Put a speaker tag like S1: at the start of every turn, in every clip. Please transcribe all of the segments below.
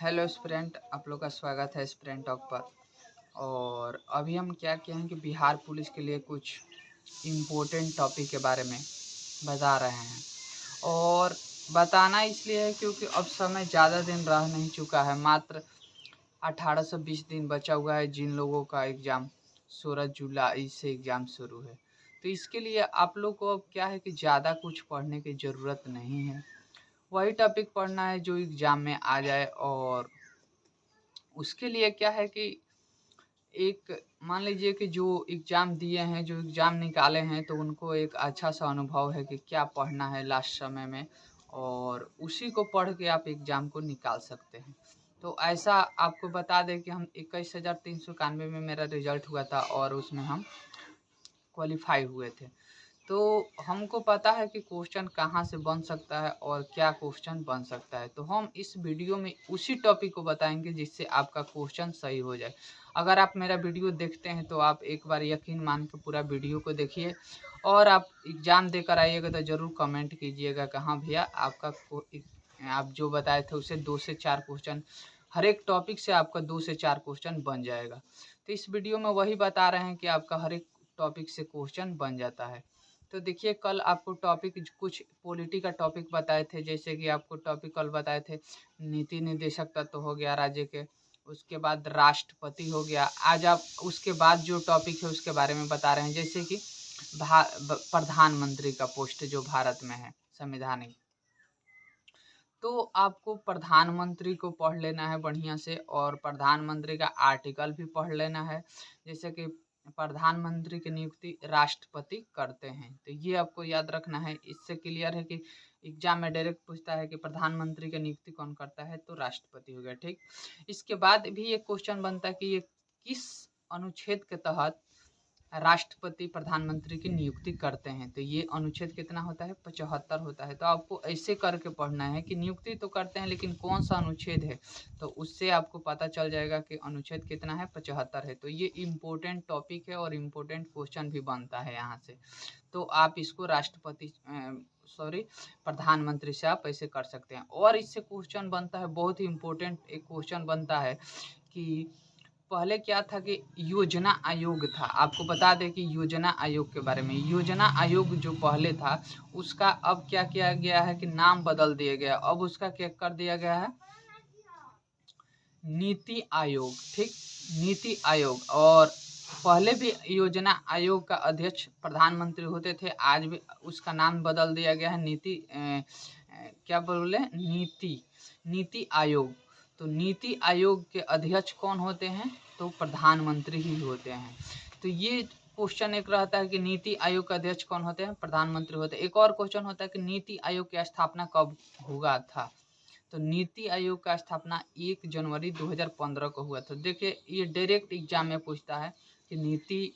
S1: Hello student, आप लोग का स्वागत है स्टूडेंट टॉक पर। और अभी हम क्या किए हैं कि बिहार पुलिस के लिए कुछ इम्पोर्टेंट टॉपिक के बारे में बता रहे हैं। और बताना इसलिए है क्योंकि अब समय ज़्यादा दिन रह नहीं चुका है, मात्र 18 से 20 दिन बचा हुआ है जिन लोगों का एग्ज़ाम 16 जुलाई से एग्ज़ाम शुरू है। तो इसके लिए आप लोग को अब क्या है कि ज़्यादा कुछ पढ़ने की ज़रूरत नहीं है, वही टॉपिक पढ़ना है जो एग्ज़ाम में आ जाए। और उसके लिए क्या है कि एक मान लीजिए कि जो एग्ज़ाम दिए हैं, जो एग्ज़ाम निकाले हैं, तो उनको एक अच्छा सा अनुभव है कि क्या पढ़ना है लास्ट समय में, और उसी को पढ़ के आप एग्ज़ाम को निकाल सकते हैं। तो ऐसा आपको बता दें कि हम 21,391 में मेरा रिज़ल्ट हुआ था और उसमें हम क्वालिफ़ाई हुए थे। तो हमको पता है कि क्वेश्चन कहाँ से बन सकता है और क्या क्वेश्चन बन सकता है। तो हम इस वीडियो में उसी टॉपिक को बताएंगे जिससे आपका क्वेश्चन सही हो जाए। अगर आप मेरा वीडियो देखते हैं तो आप एक बार यकीन मान के पूरा वीडियो को देखिए, और आप एग्ज़ाम देकर आइएगा तो ज़रूर कमेंट कीजिएगा कि हाँ भैया आपका आप जो बताए थे उसे 2 से 4 क्वेश्चन, हर एक टॉपिक से आपका 2 से 4 क्वेश्चन बन जाएगा। तो इस वीडियो में वही बता रहे हैं कि आपका हर एक टॉपिक से क्वेश्चन बन जाता है। तो देखिए, कल आपको टॉपिक कुछ पॉलिटी का टॉपिक बताए थे, जैसे कि आपको टॉपिक कल बताए थे नीति निर्देशक तत्व हो गया राज्य के, उसके बाद राष्ट्रपति हो गया। आज आप उसके बाद जो टॉपिक है उसके बारे में बता रहे हैं, जैसे कि प्रधानमंत्री का पोस्ट जो भारत में है संवैधानिक। तो आपको प्रधानमंत्री को पढ़ लेना है बढ़िया से, और प्रधानमंत्री का आर्टिकल भी पढ़ लेना है। जैसे कि प्रधानमंत्री की नियुक्ति राष्ट्रपति करते हैं, तो ये आपको याद रखना है। इससे क्लियर है कि एग्जाम में डायरेक्ट पूछता है कि प्रधानमंत्री की नियुक्ति कौन करता है, तो राष्ट्रपति हो गया। ठीक, इसके बाद भी एक क्वेश्चन बनता है कि ये किस अनुच्छेद के तहत राष्ट्रपति प्रधानमंत्री की नियुक्ति करते हैं। तो ये अनुच्छेद कितना होता है, 75 होता है। तो आपको ऐसे करके पढ़ना है कि नियुक्ति तो करते हैं लेकिन कौन सा अनुच्छेद है, तो उससे आपको पता चल जाएगा कि अनुच्छेद कितना है, 75 है। तो ये इम्पोर्टेंट टॉपिक है और इम्पोर्टेंट क्वेश्चन भी बनता है यहाँ से। तो आप इसको राष्ट्रपति प्रधानमंत्री से आप ऐसे कर सकते हैं। और इससे क्वेश्चन बनता है, बहुत ही इम्पोर्टेंट एक क्वेश्चन बनता है कि पहले क्या था कि योजना आयोग था। आपको बता दें कि योजना आयोग के बारे में, योजना आयोग जो पहले था उसका अब क्या किया गया है कि नाम बदल दिया गया। अब उसका क्या कर दिया गया है, नीति आयोग। ठीक, नीति आयोग। और पहले भी योजना आयोग का अध्यक्ष प्रधानमंत्री होते थे, आज भी उसका नाम बदल दिया गया है क्या बोले, नीति आयोग। तो नीति आयोग के अध्यक्ष कौन होते हैं, तो प्रधानमंत्री ही होते हैं। तो ये क्वेश्चन एक रहता है कि नीति आयोग के अध्यक्ष कौन होते हैं, प्रधानमंत्री होते हैं। एक और क्वेश्चन होता है कि नीति आयोग की स्थापना कब हुआ था। तो नीति आयोग का स्थापना 1 जनवरी 2015 को हुआ था। देखिए, ये डायरेक्ट एग्जाम में पूछता है कि नीति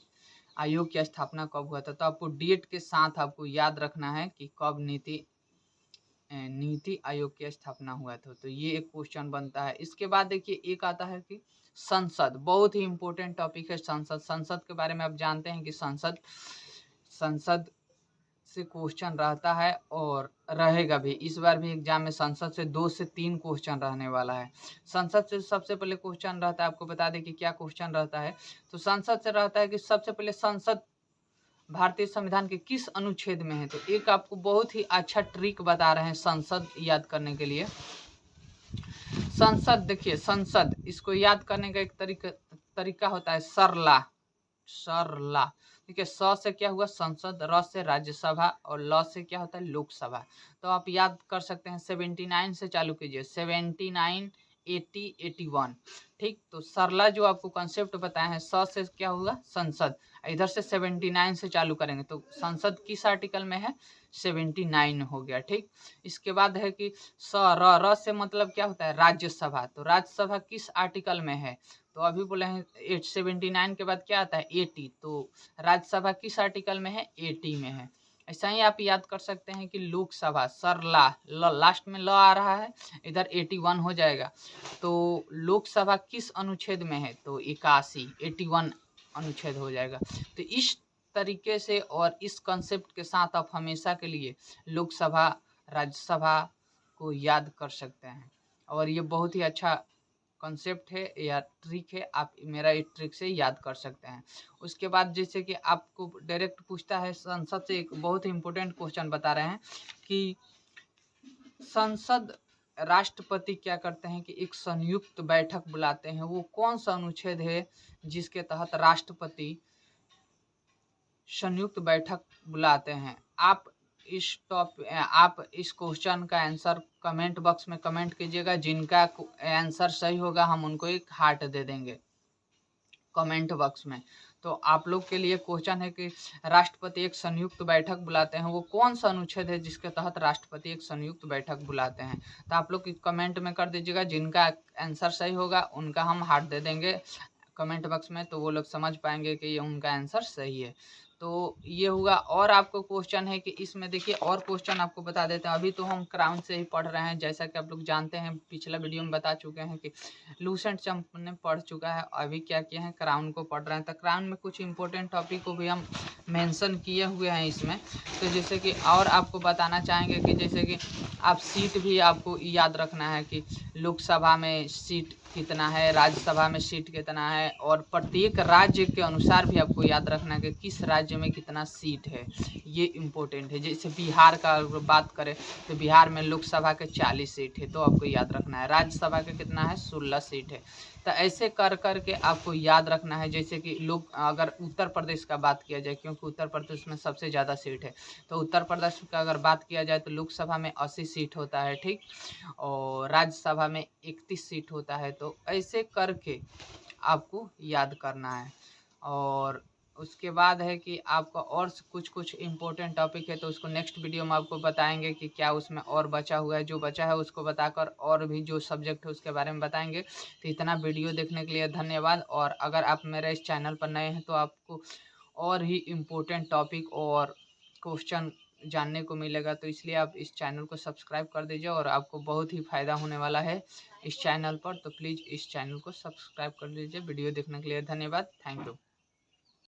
S1: आयोग की स्थापना कब हुआ था। तो आपको डेट के साथ आपको याद रखना है कि कब नीति आयोग की स्थापना हुआ था। तो ये एक क्वेश्चन बनता है। इसके बाद देखिए, एक आता है कि संसद, बहुत ही इम्पोर्टेंट टॉपिक है संसद। संसद के बारे में आप जानते हैं कि संसद से क्वेश्चन रहता है और रहेगा भी। इस बार भी एग्जाम में संसद से 2 से 3 क्वेश्चन रहने वाला है। संसद से सबसे पहले क्वेश्चन रहता है, आपको बता दें कि क्या क्वेश्चन रहता है। तो संसद से रहता है कि सबसे पहले संसद भारतीय संविधान के किस अनुच्छेद में है। तो एक आपको बहुत ही अच्छा ट्रिक बता रहे हैं संसद याद करने के लिए। संसद, देखिए संसद, इसको याद करने का एक तरीका होता है सरला। ठीक है, स से क्या हुआ संसद, र से राज्यसभा, और ल से क्या होता है लोकसभा। तो आप याद कर सकते हैं 79 से चालू कीजिए, 79, 80, 81। ठीक, तो सरला जो आपको कॉन्सेप्ट बताए हैं, स से क्या हुआ संसद, इधर से 79 से चालू करेंगे तो संसद किस आर्टिकल में है, 79 हो गया। ठीक, इसके बाद है कि र से मतलब क्या होता है राज्यसभा। तो राज्यसभा किस आर्टिकल में है, तो अभी बोले हैं 79 के बाद क्या आता है 80। तो राज्यसभा किस आर्टिकल में है, 80 में है। ऐसा ही आप याद कर सकते हैं कि लोकसभा, सरला, लास्ट में ल आ रहा है, इधर 81 हो जाएगा। तो लोकसभा किस अनुच्छेद में है, तो 81, 81 अनुच्छेद हो जाएगा। तो इस तरीके से और इस कंसेप्ट के साथ आप हमेशा के लिए लोकसभा, राज्यसभा को याद कर सकते हैं। और ये बहुत ही अच्छा कॉन्सेप्ट है या ट्रिक है, आप मेरा इस ट्रिक से याद कर सकते हैं। उसके बाद जैसे कि आपको डायरेक्ट पूछता है संसद से, एक बहुत ही इम्पोर्टेंट क्वेश्चन बता रहे हैं कि संसद राष्ट्रपति क्या करते हैं कि एक संयुक्त बैठक बुलाते हैं। वो कौन सा अनुच्छेद है जिसके तहत राष्ट्रपति संयुक्त बैठक बुलाते हैं? आप इस क्वेश्चन का आंसर कमेंट बॉक्स में कमेंट कीजिएगा। जिनका आंसर सही होगा हम उनको एक हार्ट दे देंगे कमेंट बॉक्स में। तो आप लोग के लिए क्वेश्चन है कि राष्ट्रपति एक संयुक्त बैठक बुलाते हैं, वो कौन सा अनुच्छेद है जिसके तहत राष्ट्रपति एक संयुक्त बैठक बुलाते हैं? तो आप लोग कमेंट में कर दीजिएगा। जिनका आंसर सही होगा उनका हम हार्ट दे देंगे कमेंट बॉक्स में, तो वो लोग समझ पाएंगे कि ये उनका आंसर सही है। तो ये हुआ। और आपको क्वेश्चन है कि इसमें देखिए और क्वेश्चन आपको बता देते हैं। अभी तो हम क्राउन से ही पढ़ रहे हैं, जैसा कि आप लोग जानते हैं, पिछला वीडियो में बता चुके हैं कि लूसेंट चैंप ने पढ़ चुका है। अभी क्या किया है, क्राउन को पढ़ रहे हैं। तो क्राउन में कुछ इंपॉर्टेंट टॉपिक को भी हम मेंशन किए हुए हैं इसमें। तो जैसे कि और आपको बताना चाहेंगे कि जैसे कि आप सीट भी आपको याद रखना है कि लोकसभा में सीट कितना है, राज्यसभा में सीट कितना है, और प्रत्येक राज्य के अनुसार भी आपको याद रखना है कि किस राज्य में कितना सीट है। ये इम्पोर्टेंट है। जैसे बिहार का अगर बात करें तो बिहार में लोकसभा के 40 सीट है, तो आपको याद रखना है। राज्यसभा के कितना है, 16 सीट है। तो ऐसे कर के आपको याद रखना है। जैसे कि लोग अगर उत्तर प्रदेश का बात किया जाए, क्योंकि उत्तर प्रदेश में सबसे ज़्यादा सीट है, तो उत्तर प्रदेश का अगर बात किया जाए तो लोकसभा में 80 सीट होता है, ठीक, और राज्यसभा में 31 सीट होता है। तो ऐसे करके आपको याद करना है। और उसके बाद है कि आपका और कुछ इम्पोर्टेंट टॉपिक है, तो उसको नेक्स्ट वीडियो में आपको बताएंगे कि क्या उसमें और बचा हुआ है। जो बचा है उसको बताकर और भी जो सब्जेक्ट है उसके बारे में बताएंगे। तो इतना वीडियो देखने के लिए धन्यवाद। और अगर आप मेरे इस चैनल पर नए हैं तो आपको और ही इम्पोर्टेंट टॉपिक और क्वेश्चन जानने को मिलेगा, तो इसलिए आप इस चैनल को सब्सक्राइब कर दीजिए और आपको बहुत ही फ़ायदा होने वाला है इस चैनल पर। तो प्लीज़ इस चैनल को सब्सक्राइब कर लीजिए। वीडियो देखने के लिए धन्यवाद। Thank you.